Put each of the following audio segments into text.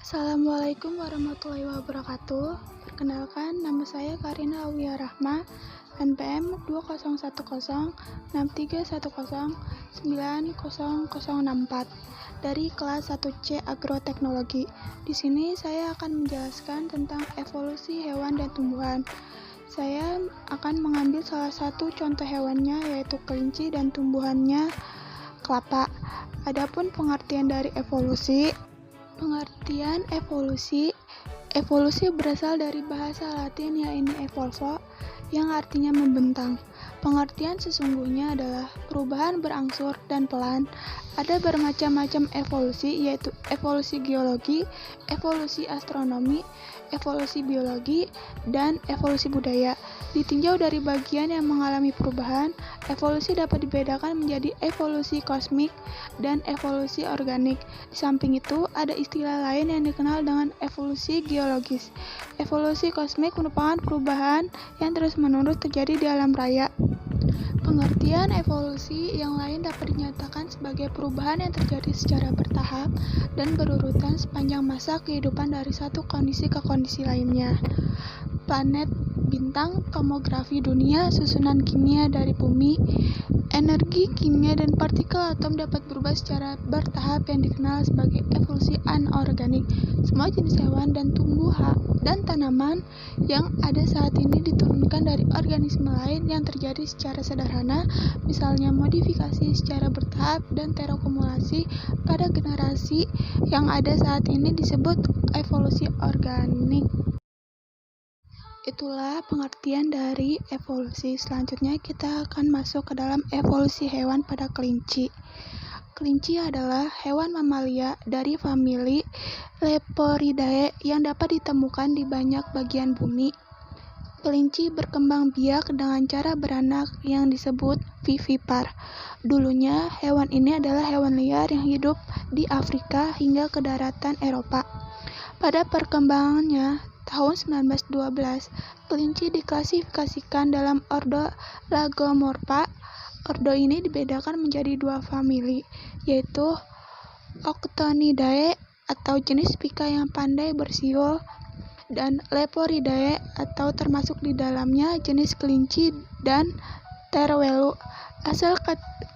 Assalamualaikum warahmatullahi wabarakatuh. Perkenalkan, nama saya Karina Aulia Rahma, NPM 201063109064 dari kelas 1C Agroteknologi. Di sini saya akan menjelaskan tentang evolusi hewan dan tumbuhan. Saya akan mengambil salah satu contoh hewannya, yaitu kelinci, dan tumbuhannya kelapa. Adapun pengertian dari evolusi berasal dari bahasa Latin yaitu evolvo, yang artinya membentang. Pengertian sesungguhnya adalah perubahan berangsur dan pelan. Ada bermacam-macam evolusi, yaitu evolusi geologi, evolusi astronomi, evolusi biologi, dan evolusi budaya. Ditinjau dari bagian yang mengalami perubahan, evolusi dapat dibedakan menjadi evolusi kosmik dan evolusi organik. Di samping itu, ada istilah lain yang dikenal dengan evolusi geologis. Evolusi kosmik merupakan perubahan yang terus-menerus terjadi di alam raya. Pengertian evolusi yang lain dapat dinyatakan sebagai perubahan yang terjadi secara bertahap dan berurutan sepanjang masa kehidupan dari satu kondisi ke kondisi lainnya. Planet, bintang, tomografi dunia, susunan kimia dari bumi, energi kimia dan partikel atom dapat berubah secara bertahap yang dikenal sebagai evolusi anorganik. Semua jenis hewan dan tumbuhan dan tanaman yang ada saat ini diturunkan dari organisme lain yang terjadi secara sederhana, misalnya modifikasi secara bertahap dan terakumulasi pada generasi yang ada saat ini disebut evolusi organik. Itulah pengertian dari evolusi. Selanjutnya kita akan masuk ke dalam evolusi hewan pada kelinci. Kelinci adalah hewan mamalia dari famili Leporidae yang dapat ditemukan di banyak bagian bumi. Kelinci berkembang biak dengan cara beranak yang disebut vivipar. Dulunya hewan ini adalah hewan liar yang hidup di Afrika hingga ke daratan Eropa. Pada perkembangannya tahun 1912, kelinci diklasifikasikan dalam ordo Lagomorpha. Ordo ini dibedakan menjadi dua famili, yaitu Octonidae atau jenis pika yang pandai bersiul, dan Leporidae atau termasuk di dalamnya jenis kelinci dan terwelu. Asal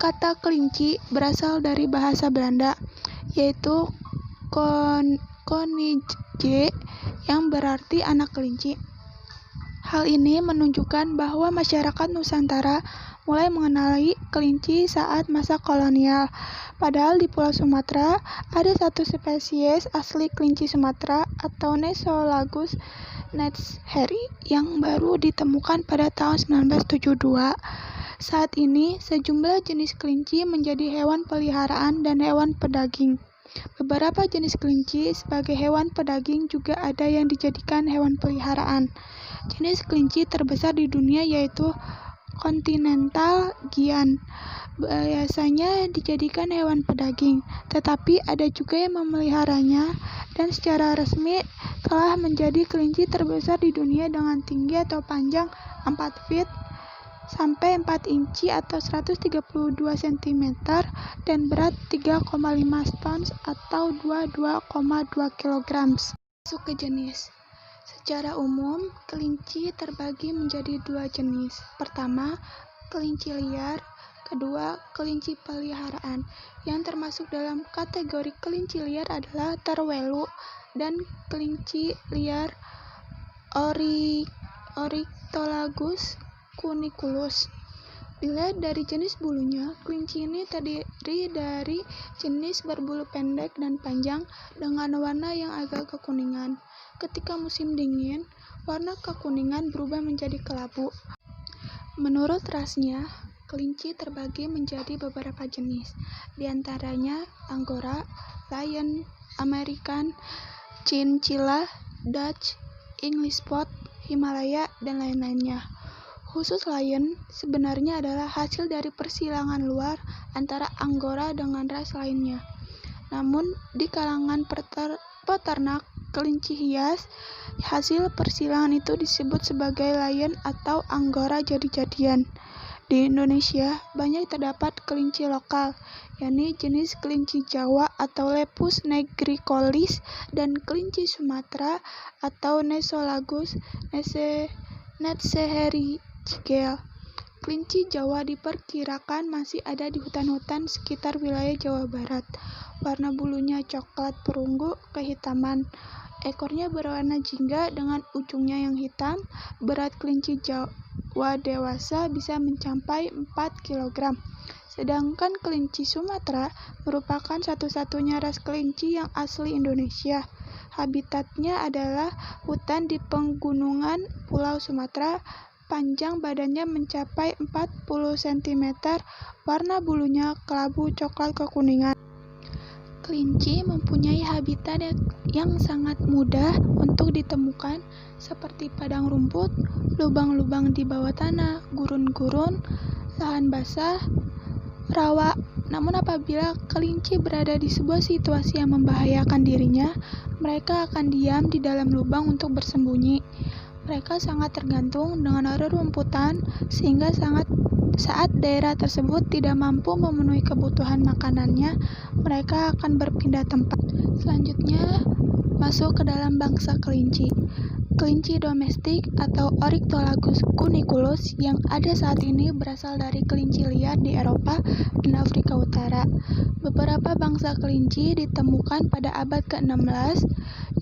kata kelinci berasal dari bahasa Belanda, yaitu konije, yang berarti anak kelinci. Hal ini menunjukkan bahwa masyarakat Nusantara mulai mengenali kelinci saat masa kolonial. Padahal di Pulau Sumatera ada satu spesies asli kelinci Sumatera atau Nesolgus natsheri yang baru ditemukan pada tahun 1972. Saat ini sejumlah jenis kelinci menjadi hewan peliharaan dan hewan pedaging. Beberapa jenis kelinci sebagai hewan pedaging juga ada yang dijadikan hewan peliharaan. Jenis kelinci terbesar di dunia yaitu Continental Giant. Biasanya dijadikan hewan pedaging, tetapi ada juga yang memeliharanya dan secara resmi telah menjadi kelinci terbesar di dunia dengan tinggi atau panjang 4 feet sampai 4 inci atau 132 cm dan berat 3,5 tons atau 22,2 kg. Masuk ke jenis. Secara umum, kelinci terbagi menjadi dua jenis. Pertama, kelinci liar. Kedua, kelinci peliharaan. Yang termasuk dalam kategori kelinci liar adalah terwelu dan kelinci liar Oryctolagus cuniculus. Dilihat dari jenis bulunya, kelinci ini terdiri dari jenis berbulu pendek dan panjang dengan warna yang agak kekuningan. Ketika musim dingin, warna kekuningan berubah menjadi kelabu. Menurut rasnya, kelinci terbagi menjadi beberapa jenis, di antaranya Angora, Lion, American, Chinchilla, Dutch, English Spot, Himalaya, dan lain-lainnya. Khusus Lion sebenarnya adalah hasil dari persilangan luar antara Angora dengan ras lainnya. Namun, di kalangan peternak kelinci hias, hasil persilangan itu disebut sebagai Lion atau Angora jadi-jadian. Di Indonesia, banyak terdapat kelinci lokal, yakni jenis kelinci Jawa atau Lepus nigricollis dan kelinci Sumatera atau Nesolagus netzeherigel. Kelinci Jawa diperkirakan masih ada di hutan-hutan sekitar wilayah Jawa Barat. Warna bulunya coklat perunggu kehitaman. Ekornya berwarna jingga dengan ujungnya yang hitam. Berat kelinci Jawa dewasa bisa mencapai 4 kg. Sedangkan kelinci Sumatera merupakan satu-satunya ras kelinci yang asli Indonesia. Habitatnya adalah hutan di pegunungan Pulau Sumatera. Panjang badannya mencapai 40 cm, warna bulunya kelabu coklat kekuningan. Kelinci mempunyai habitat yang sangat mudah untuk ditemukan seperti padang rumput, lubang-lubang di bawah tanah, gurun-gurun, lahan basah, rawa. Namun apabila kelinci berada di sebuah situasi yang membahayakan dirinya, mereka akan diam di dalam lubang untuk bersembunyi. Mereka sangat tergantung dengan rerumputan sehingga saat daerah tersebut tidak mampu memenuhi kebutuhan makanannya, mereka akan berpindah tempat. Selanjutnya, masuk ke dalam bangsa kelinci. Kelinci domestik atau Oryctolagus cuniculus yang ada saat ini berasal dari kelinci liar di Eropa dan Afrika Utara. Beberapa bangsa kelinci ditemukan pada abad ke-16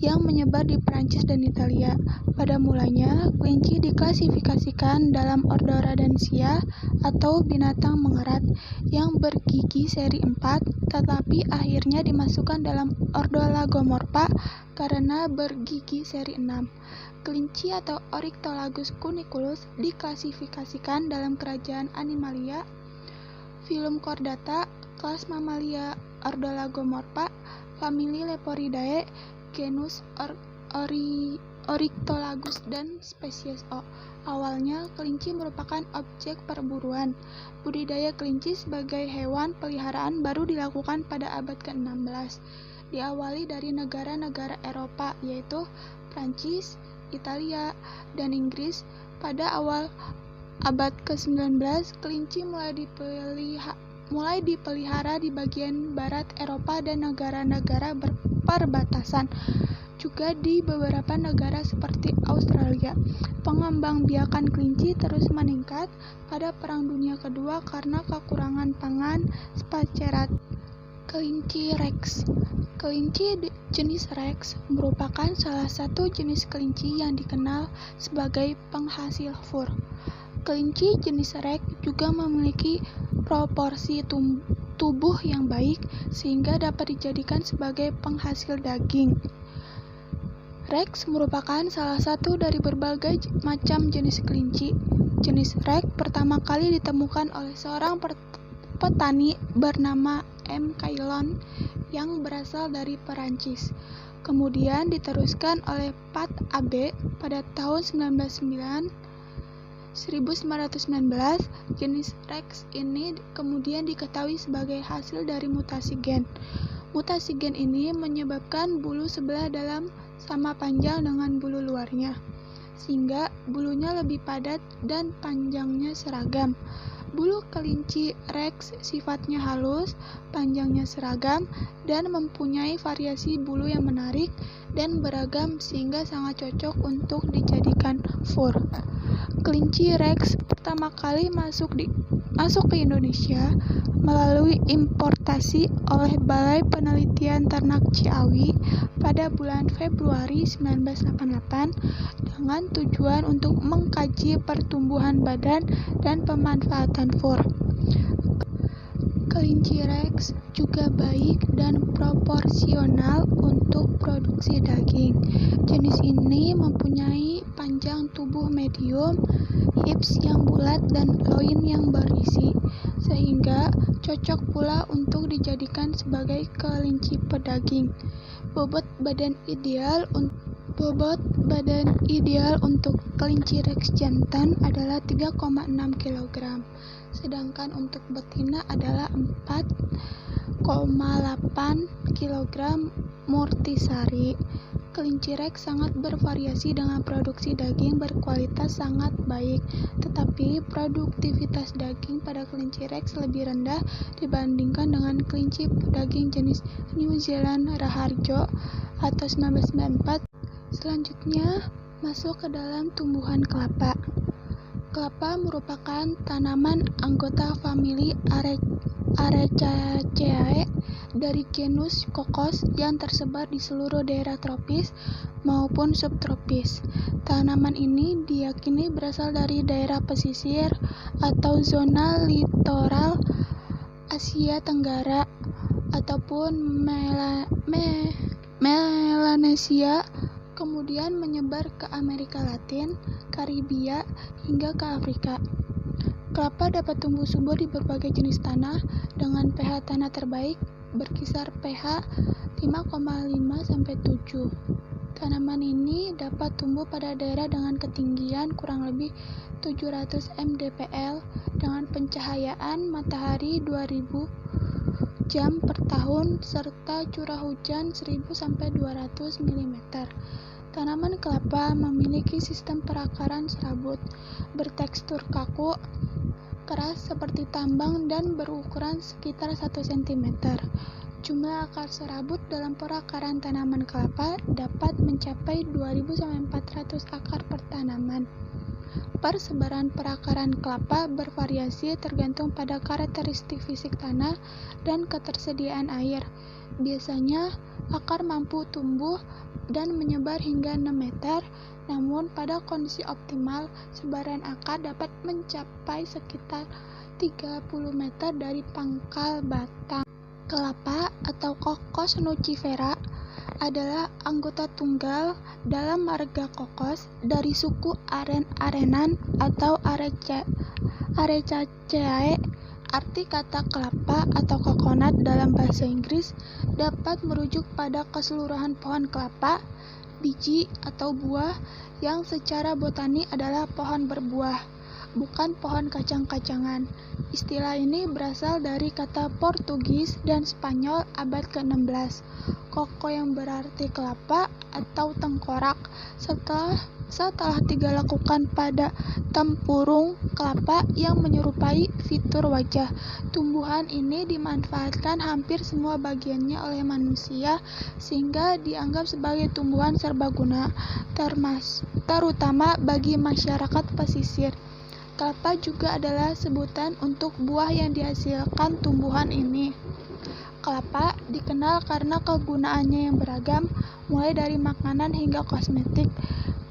yang menyebar di Prancis dan Italia. Pada mulanya, kelinci diklasifikasikan dalam ordo Rodentia atau binatang mengerat yang bergigi seri 4, tetapi akhirnya dimasukkan dalam ordo Lagomorpha karena bergigi seri 6. Kelinci atau Oryctolagus cuniculus diklasifikasikan dalam kerajaan Animalia, filum Chordata, kelas Mamalia, ordo Lagomorpha, famili Leporidae, genus Oryctolagus dan spesies O. Awalnya, kelinci merupakan objek perburuan. Budidaya kelinci sebagai hewan peliharaan baru dilakukan pada abad ke-16. Diawali dari negara-negara Eropa, yaitu Prancis, Italia, dan Inggris. Pada awal abad ke-19, kelinci mulai dipelihara di bagian barat Eropa dan negara-negara berperbatasan, juga di beberapa negara seperti Australia. Pengembangbiakan kelinci terus meningkat pada Perang Dunia Kedua karena kekurangan pangan spacerat. Kelinci Rex. Kelinci jenis Rex merupakan salah satu jenis kelinci yang dikenal sebagai penghasil fur. Kelinci jenis Rex juga memiliki proporsi tubuh yang baik sehingga dapat dijadikan sebagai penghasil daging. Rex merupakan salah satu dari berbagai macam jenis kelinci. Jenis Rex pertama kali ditemukan oleh seorang petani bernama M. Caillon yang berasal dari Perancis. Kemudian diteruskan oleh Pat Abe pada tahun 1919. Jenis Rex ini kemudian diketahui sebagai hasil dari mutasi gen. Mutasi gen ini menyebabkan bulu sebelah dalam sama panjang dengan bulu luarnya, sehingga bulunya lebih padat dan panjangnya seragam. Bulu kelinci Rex sifatnya halus, panjangnya seragam, dan mempunyai variasi bulu yang menarik dan beragam sehingga sangat cocok untuk dijadikan fur. Kelinci Rex pertama kali masuk ke Indonesia melalui importasi oleh Balai Penelitian Ternak Ciawi pada bulan Februari 1988 dengan tujuan untuk mengkaji pertumbuhan badan dan pemanfaatan fur. Kelinci Rex juga baik dan proporsional untuk produksi daging. Jenis ini mempunyai panjang tubuh medium, hips yang bulat dan loin yang berisi, sehingga cocok pula untuk dijadikan sebagai kelinci pedaging. Bobot badan ideal untuk kelinci Rex jantan adalah 3,6 kg, sedangkan untuk betina adalah 4,8 kg murtisari. kelinci Rex sangat bervariasi dengan produksi daging berkualitas sangat baik, tetapi produktivitas daging pada kelinci Rex lebih rendah dibandingkan dengan kelinci daging jenis New Zealand Raharjo atau 1994. Selanjutnya, masuk ke dalam tumbuhan kelapa. Kelapa merupakan tanaman anggota famili Arecaceae dari genus Cocos yang tersebar di seluruh daerah tropis maupun subtropis. Tanaman ini diyakini berasal dari daerah pesisir atau zona litoral Asia Tenggara ataupun Melanesia, kemudian menyebar ke Amerika Latin, Karibia, hingga ke Afrika. Kelapa dapat tumbuh subur di berbagai jenis tanah dengan pH tanah terbaik berkisar pH 5,5-7. Tanaman ini dapat tumbuh pada daerah dengan ketinggian kurang lebih 700 mdpl dengan pencahayaan matahari 2000 jam per tahun serta curah hujan 1000-200 mm. Tanaman kelapa memiliki sistem perakaran serabut bertekstur kaku, keras seperti tambang dan berukuran sekitar 1 cm. Jumlah akar serabut dalam perakaran tanaman kelapa dapat mencapai 2000-400 akar per tanaman. Persebaran perakaran kelapa bervariasi tergantung pada karakteristik fisik tanah dan ketersediaan air. Biasanya, akar mampu tumbuh dan menyebar hingga 6 meter, namun pada kondisi optimal, sebaran akar dapat mencapai sekitar 30 meter dari pangkal batang. Kelapa atau Cocos nucifera adalah anggota tunggal dalam marga Cocos dari suku Arenan atau Arecaceae. Arti kata kelapa atau coconut dalam bahasa Inggris dapat merujuk pada keseluruhan pohon kelapa, biji atau buah yang secara botani adalah pohon berbuah, bukan pohon kacang-kacangan. Istilah ini berasal dari kata Portugis dan Spanyol abad ke-16, koko yang berarti kelapa atau tengkorak. Setelah dilakukan pada tempurung kelapa yang menyerupai fitur wajah, tumbuhan ini dimanfaatkan hampir semua bagiannya oleh manusia sehingga dianggap sebagai tumbuhan serbaguna, terutama bagi masyarakat pesisir. Kelapa juga adalah sebutan untuk buah yang dihasilkan tumbuhan ini. Kelapa dikenal karena kegunaannya yang beragam, mulai dari makanan hingga kosmetik.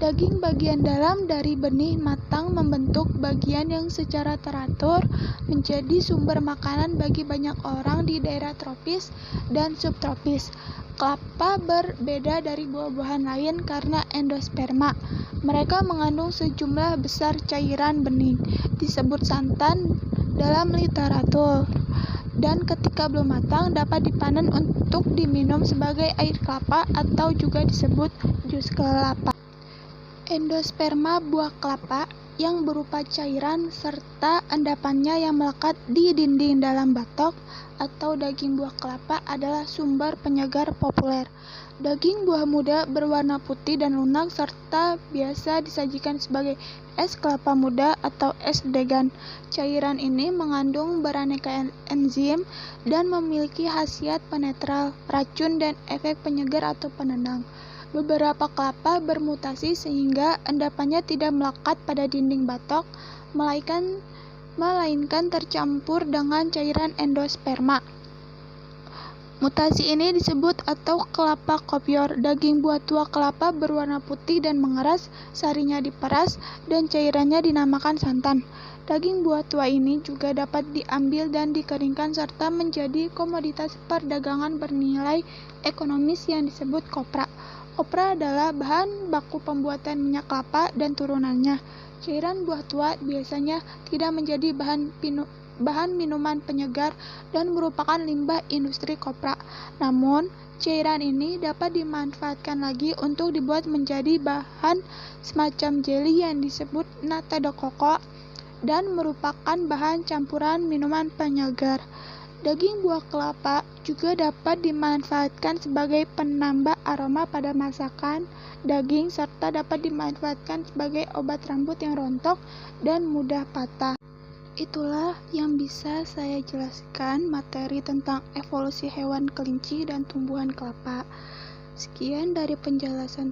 Daging bagian dalam dari benih matang membentuk bagian yang secara teratur menjadi sumber makanan bagi banyak orang di daerah tropis dan subtropis. Kelapa berbeda dari buah-buahan lain karena endosperma. Mereka mengandung sejumlah besar cairan bening, disebut santan dalam literatur, dan ketika belum matang dapat dipanen untuk diminum sebagai air kelapa atau juga disebut jus kelapa. Endosperma buah kelapa yang berupa cairan serta endapannya yang melekat di dinding dalam batok atau daging buah kelapa adalah sumber penyegar populer. Daging buah muda berwarna putih dan lunak serta biasa disajikan sebagai es kelapa muda atau es degan. Cairan ini mengandung beraneka enzim dan memiliki khasiat penetral, racun, dan efek penyegar atau penenang. Beberapa kelapa bermutasi sehingga endapannya tidak melekat pada dinding batok, melainkan tercampur dengan cairan endosperma. Mutasi ini disebut atau kelapa kopior. Daging buah tua kelapa berwarna putih dan mengeras, sarinya diperas, dan cairannya dinamakan santan. Daging buah tua ini juga dapat diambil dan dikeringkan serta menjadi komoditas perdagangan bernilai ekonomis yang disebut kopra. Kopra adalah bahan baku pembuatan minyak kelapa dan turunannya. Cairan buah tua biasanya tidak menjadi bahan minuman penyegar dan merupakan limbah industri kopra. Namun, cairan ini dapat dimanfaatkan lagi untuk dibuat menjadi bahan semacam jeli yang disebut nata de coco dan merupakan bahan campuran minuman penyegar. Daging buah kelapa juga dapat dimanfaatkan sebagai penambah aroma pada masakan daging serta dapat dimanfaatkan sebagai obat rambut yang rontok dan mudah patah. Itulah yang bisa saya jelaskan materi tentang evolusi hewan kelinci dan tumbuhan kelapa. Sekian dari penjelasan